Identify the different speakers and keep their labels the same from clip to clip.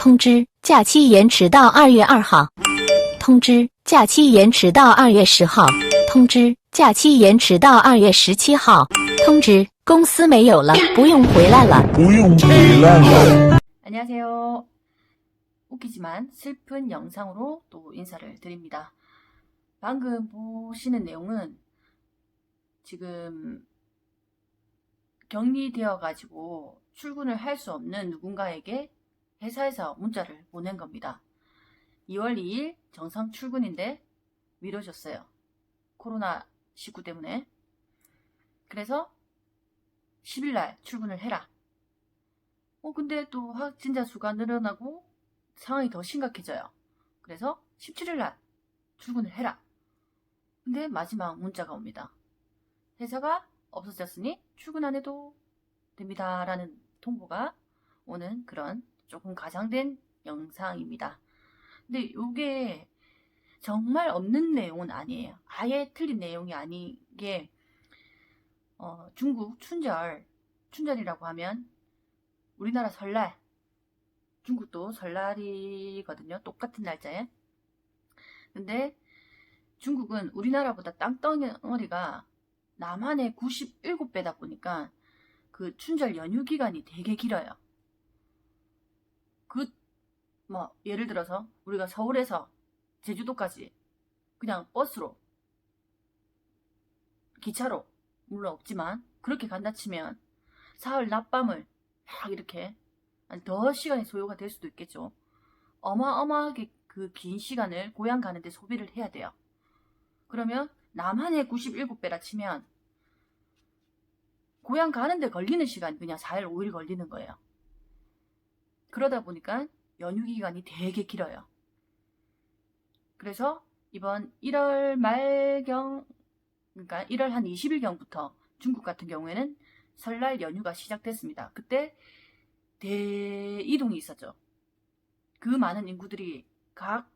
Speaker 1: 通知，假期延迟到2月2号。通知，假期延迟到2月10号。通知，假期延迟到2月17号。通知，公司没有了，不用回来了。
Speaker 2: 안녕하세요. 웃기지만 슬픈 영상으로 또 인사를 드립니다. 방금 보시는 내용은 지금 격리되어 가지고 출근을 할 수 없는 누군가에게 회사에서 문자를 보낸 겁니다. 2월 2일 정상 출근인데 미뤄졌어요. 코로나19 때문에. 그래서 10일날 출근을 해라. 근데 또 확진자 수가 늘어나고 상황이 더 심각해져요. 그래서 17일날 출근을 해라. 근데 마지막 문자가 옵니다. 회사가 없어졌으니 출근 안 해도 됩니다. 라는 통보가 오는 그런 조금 과장된 영상입니다. 근데 이게 정말 없는 내용은 아니에요. 아예 틀린 내용이 아닌 게 중국 춘절이라고 하면 우리나라 설날, 중국도 설날이거든요. 똑같은 날짜에. 근데 중국은 우리나라보다 땅덩어리가 남한의 97배다 보니까 그 춘절 연휴 기간이 되게 길어요. 예를 들어서 우리가 서울에서 제주도까지 그냥 버스로, 기차로, 물론 없지만 그렇게 간다 치면 사흘 낮밤을 막 이렇게 더 시간이 소요가 될 수도 있겠죠. 어마어마하게 그 긴 시간을 고향 가는데 소비를 해야 돼요. 그러면 남한의 97배라 치면 고향 가는데 걸리는 시간이 그냥 4일 5일 걸리는 거예요. 그러다 보니까 연휴 기간이 되게 길어요. 그래서 이번 1월 말경, 그러니까 1월 한 20일경부터 중국 같은 경우에는 설날 연휴가 시작됐습니다. 그때 대이동이 있었죠. 그 많은 인구들이 각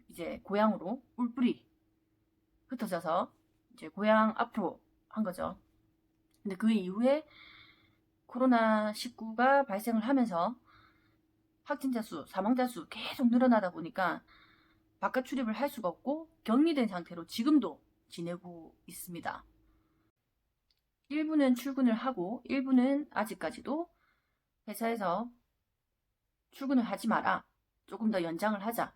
Speaker 2: 이제 고향으로 뿔뿔이 흩어져서 이제 고향 앞으로 한 거죠. 근데 그 이후에 코로나19가 발생을 하면서 확진자 수, 사망자 수 계속 늘어나다 보니까 바깥 출입을 할 수가 없고 격리된 상태로 지금도 지내고 있습니다. 일부는 출근을 하고 일부는 아직까지도 회사에서 출근을 하지 마라. 조금 더 연장을 하자.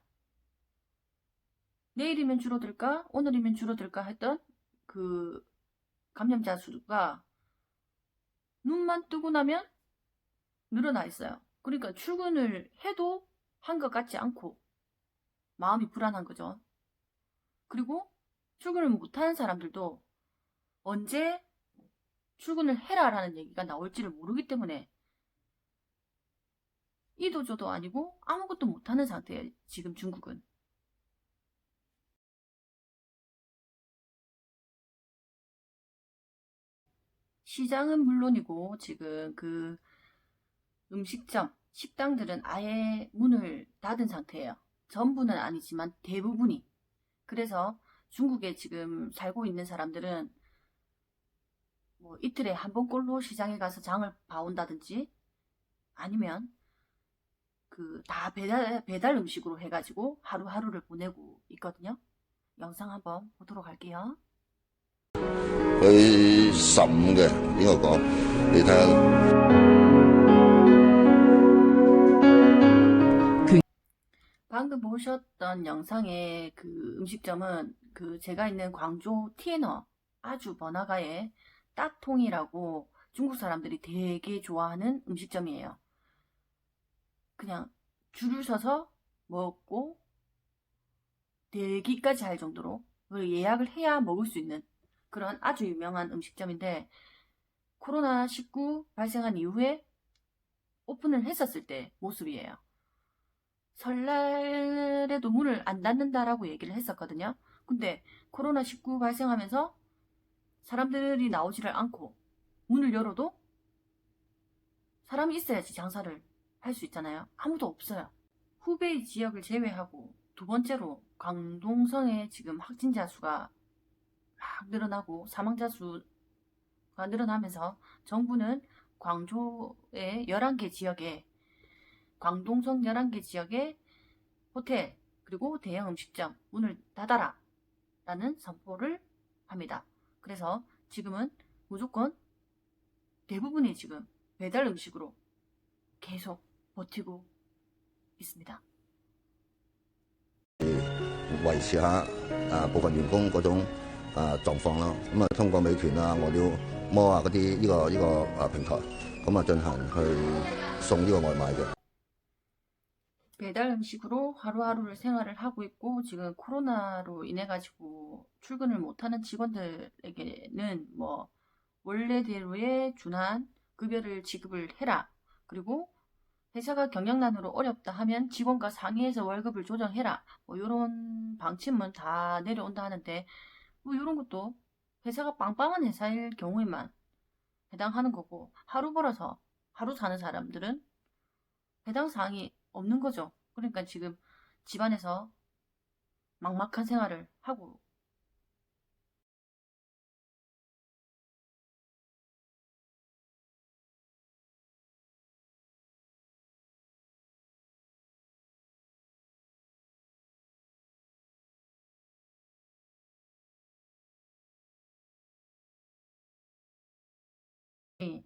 Speaker 2: 내일이면 줄어들까? 오늘이면 줄어들까? 했던 그 감염자 수가 눈만 뜨고 나면 늘어나 있어요. 그러니까 출근을 해도 한 것 같지 않고 마음이 불안한 거죠. 그리고 출근을 못하는 사람들도 언제 출근을 해라 라는 얘기가 나올지를 모르기 때문에 이도저도 아니고 아무것도 못하는 상태예요. 지금 중국은. 시장은 물론이고 지금 그 음식점, 식당들은 아예 문을 닫은 상태예요. 전부는 아니지만 대부분이. 그래서 중국에 지금 살고 있는 사람들은 뭐 이틀에 한 번꼴로 시장에 가서 장을 봐온다든지 아니면 그 다 배달 음식으로 해가지고 하루하루를 보내고 있거든요. 영상 한번 보도록 할게요.
Speaker 3: 佢十五嘅，應該講，你睇下。
Speaker 2: 방금 보셨던 영상의 그 음식점은 그 제가 있는 광주 티에너 아주 번화가의 따통이라고 중국 사람들이 되게 좋아하는 음식점이에요. 그냥 줄을 서서 먹고 대기까지 할 정도로 예약을 해야 먹을 수 있는 그런 아주 유명한 음식점인데 코로나19 발생한 이후에 오픈을 했었을 때 모습이에요. 설날에도 문을 안 닫는다라고 얘기를 했었거든요. 근데 코로나19 발생하면서 사람들이 나오지를 않고 문을 열어도 사람이 있어야지 장사를 할 수 있잖아요. 아무도 없어요. 후베이 지역을 제외하고 두 번째로 광동성에 지금 확진자 수가 막 늘어나고 사망자 수가 늘어나면서 정부는 광주의 11개 지역에 광동성 11개 지역의 호텔 그리고 대형 음식점 문을 닫아라 라는 선포를 합니다. 그래서 지금은 무조건 대부분이 지금 배달 음식으로 계속 버티고 있습니다.
Speaker 3: 維持下部分員工嗰種狀況啦。咁通過美團啊、餓了麼啊嗰啲呢個平台，咁進行去送呢個外賣嘅。
Speaker 2: 배달 음식으로 하루하루를 생활을 하고 있고 지금 코로나로 인해 가지고 출근을 못하는 직원들에게는 뭐 원래대로의 준한 급여를 지급을 해라. 그리고 회사가 경영난으로 어렵다 하면 직원과 상의해서 월급을 조정해라. 뭐 이런 방침은 다 내려온다 하는데 뭐 이런 것도 회사가 빵빵한 회사일 경우에만 해당하는 거고 하루 벌어서 하루 사는 사람들은 해당 사항이 없는 거죠. 그러니까 지금 집안에서 막막한 생활을 하고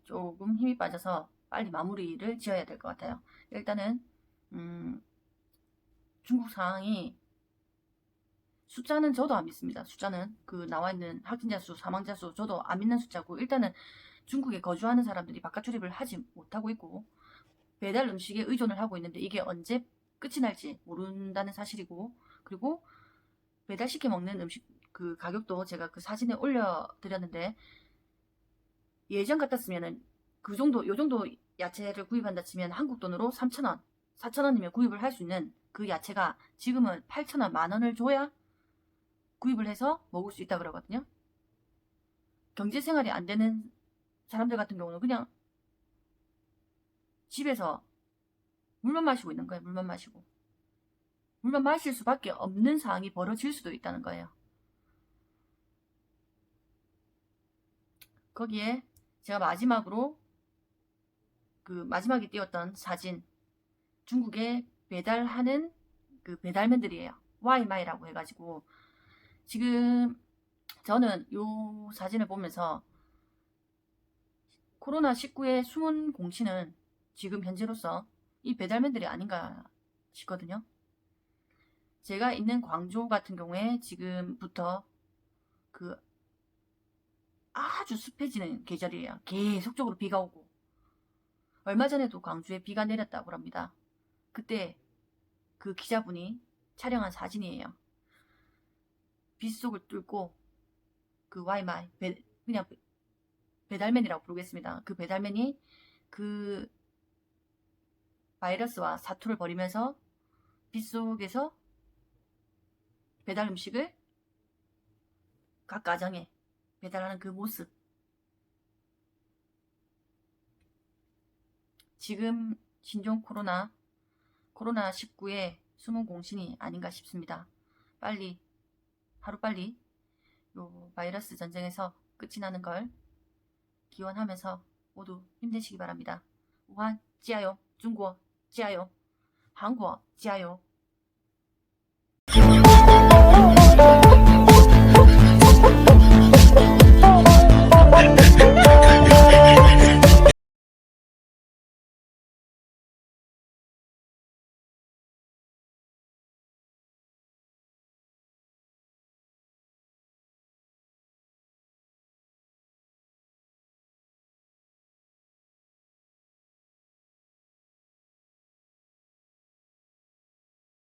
Speaker 2: 조금 힘이 빠져서 빨리 마무리를 지어야 될 것 같아요. 일단은 중국 상황이 숫자는 저도 안 믿습니다. 숫자는 그 나와 있는 확진자 수, 사망자 수 저도 안 믿는 숫자고 일단은 중국에 거주하는 사람들이 바깥 출입을 하지 못하고 있고 배달 음식에 의존을 하고 있는데 이게 언제 끝이 날지 모른다는 사실이고 그리고 배달시켜 먹는 음식 그 가격도 제가 그 사진에 올려드렸는데 예전 같았으면은 그 정도 요 정도 야채를 구입한다 치면 한국 돈으로 3,000원, 4,000원이면 구입을 할 수 있는 그 야채가 지금은 8,000원, 만원을 줘야 구입을 해서 먹을 수 있다 그러거든요. 경제생활이 안 되는 사람들 같은 경우는 그냥 집에서 물만 마시고 있는 거예요. 물만 마시고. 물만 마실 수밖에 없는 상황이 벌어질 수도 있다는 거예요. 거기에 제가 마지막으로 그 마지막에 띄웠던 사진 중국에 배달하는 그 배달맨들이에요. 와이마이라고 해가지고 지금 저는 요 사진을 보면서 코로나19의 숨은 공신은 지금 현재로서 이 배달맨들이 아닌가 싶거든요. 제가 있는 광저우 같은 경우에 지금부터 그 아주 습해지는 계절이에요. 계속적으로 비가 오고 얼마 전에도 광주에 비가 내렸다고 합니다. 그때 그 기자분이 촬영한 사진이에요. 빗속을 뚫고 그 와이마이 그냥 배달맨이라고 부르겠습니다. 그 배달맨이 그 바이러스와 사투를 벌이면서 빗속에서 배달 음식을 각 가정에 배달하는 그 모습 지금 신종 코로나19의 숨은 공신이 아닌가 싶습니다. 빨리 하루빨리 요 바이러스 전쟁에서 끝이 나는 걸 기원하면서 모두 힘내시기 바랍니다. 우한 加油! 중국 加油! 한국 加油!